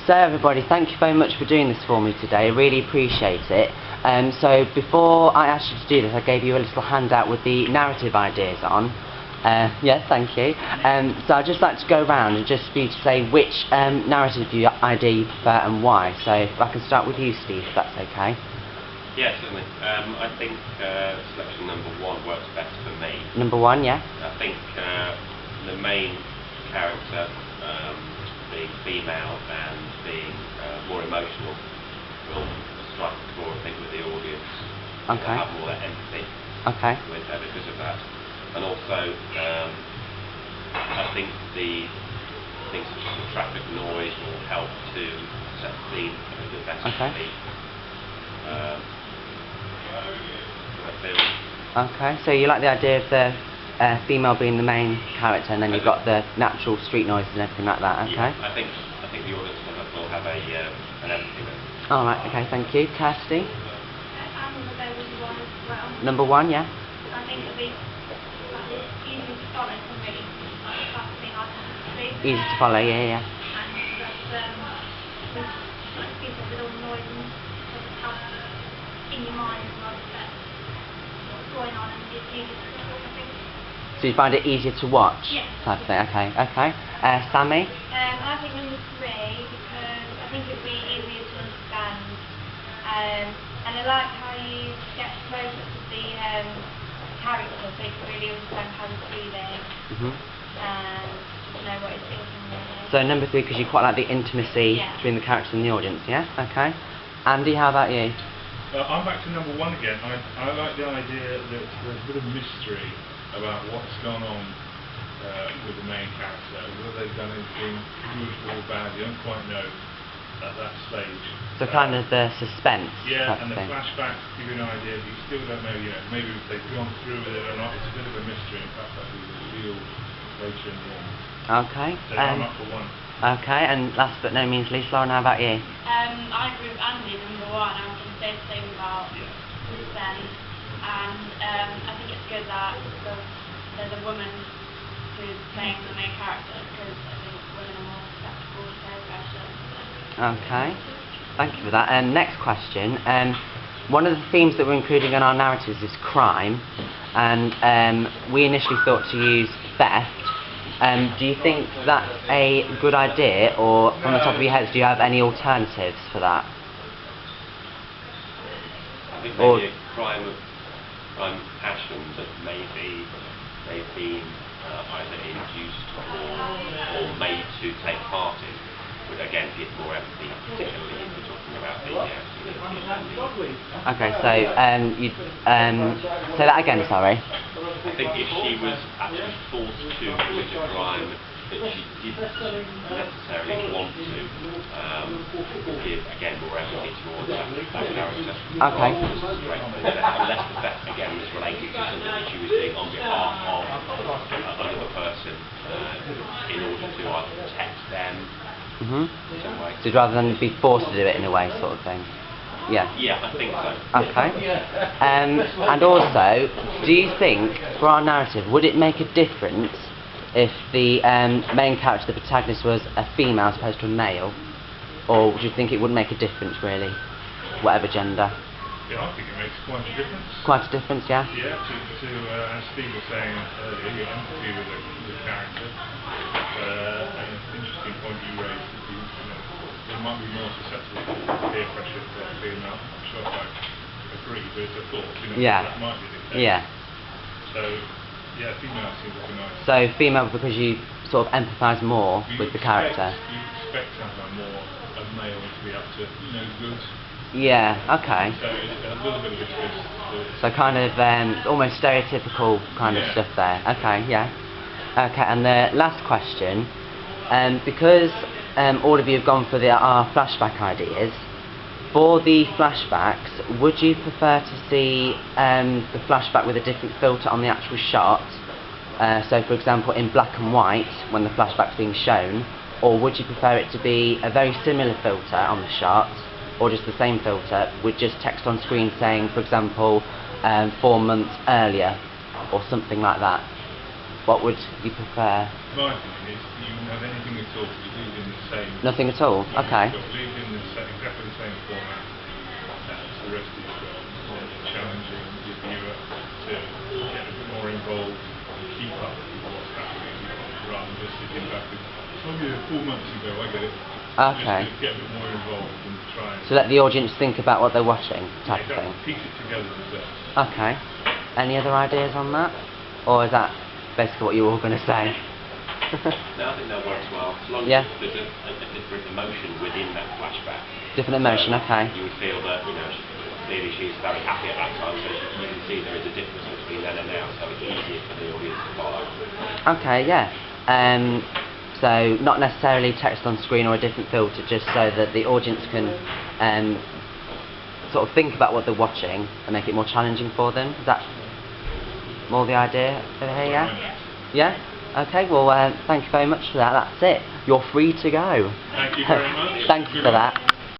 So everybody, thank you very much for doing this for me today. I really appreciate it. So before I asked you to do this, I gave you a little handout with the narrative ideas on. Yes, thank you. So I'd just like to go around and just for you to say which narrative idea you prefer and why. So if I can start with you, Steve, if that's okay. Yeah, certainly. I think selection number 1 works best for me. Number 1, yeah? I think the main character being female and being more emotional will strike a chord, I think, with the audience. Okay. Have more empathy with her because of that. And also, I think the things such as the traffic noise will help to set the scene a bit better for me. Okay, so you like the idea of the female being the main character, and then you've got the natural street noises and everything like that. Okay. Yeah, I think the audience will have an empathy with it. All right. Okay. Thank you, Kirsty. I'm going to go with 1 as well. Number 1, yeah. I think it'll be easy to follow for me. That's the thing I can see. Easy to follow. Yeah, yeah. And that's people with all the noise and sort of have in your mind like that what's going on, and it's easy to follow, I think. So you find it easier to watch? Yes. Type of thing. Okay. Okay. Sammy. I think number 3 because I think it'll be easier to understand. And I like how you get closer to the character, so you can really understand how he's feeling and know what he's thinking. Really. So number 3, because you quite like the intimacy between the characters and the audience, yeah? Okay. Andy, how about you? I'm back to number 1 again. I like the idea that there's a bit of mystery about what's gone on with the main character, whether they've done anything good or bad. You don't quite know at that stage. So kind of the suspense. Yeah, type and of the thing. flashbacks give you an idea, but you still don't know, maybe if they've gone through with it or not. It's a bit of a mystery, and perhaps that will be revealed later in the end. Okay. So I'm up for 1. Okay, and last but no means least, Lauren, how about you? I agree with Andy, number 1. I was going to say the same about suspense, and I think it's good that there's a woman who's playing the main character, because I think women are more susceptible to peer pressure. Okay, thank you for that. Next question. One of the themes that we're including in our narratives is crime, and we initially thought to use theft. Do you think that's a good idea, or from the top of your heads, do you have any alternatives for that? I think maybe a crime of passion that maybe they've been either induced or made to take part in would again give more empathy, particularly if we're talking about the Okay, so you say that again, sorry. I think if she was actually forced to commit a crime that she didn't necessarily want to, would give again more empathy towards that character. Okay. Unless the theft again was related to something that she was doing on behalf of another person in order to either protect them. So rather than be forced to do it in a way, sort of thing. Yeah. Yeah, I think so. Okay. And also, do you think, for our narrative, would it make a difference if the main character, the protagonist, was a female as opposed to a male? Or do you think it wouldn't make a difference, really? Whatever gender? Yeah, I think it makes quite a difference. Quite a difference, yeah? Yeah, as Steve was saying earlier, you empathy with the character. An interesting point you raised, they might be more susceptible to peer pressure for female. I'm sure I agree, but it's a thought, that might be the case. Yeah. So, yeah, female seems like a nice... So female because you sort of empathise more with the character. You expect somehow more a male to be up to no good. Yeah, okay. So it's a little bit of a twist. So kind of almost stereotypical kind of stuff there. Okay, yeah. Okay, and the last question, because all of you have gone for our flashback ideas, for the flashbacks, would you prefer to see the flashback with a different filter on the actual shot? So for example in black and white when the flashback's being shown, or would you prefer it to be a very similar filter on the shot, or just the same filter with just text on screen saying, for example, 4 months earlier, or something like that? what would you prefer? My opinion is you wouldn't have anything at all, you leave in the same... Nothing at all? Okay. Leave in exactly the same format as the rest of the film, challenging the viewer to get a bit more involved and keep up with what's happening, rather than just sitting back and, oh yeah, 4 months ago, I get it. Okay. Just get a bit more involved and try and... So let the audience think about what they're watching, type of exactly, thing. piece it together themselves. Okay. Any other ideas on that? Or is that basically what you were all going to say? No, I think that works well. As long as there's a different emotion within that flashback. Different emotion, okay. You would feel that, clearly she's very happy at that time, so you can see there is a difference between then and now, so it's easier for the audience to follow. Okay, yeah. So not necessarily text on screen or a different filter, just so that the audience can sort of think about what they're watching and make it more challenging for them. Is that more the idea over here, yeah? Yeah? Okay, well, thank you very much for that. That's it. You're free to go. Thank you very much. Thank you for that.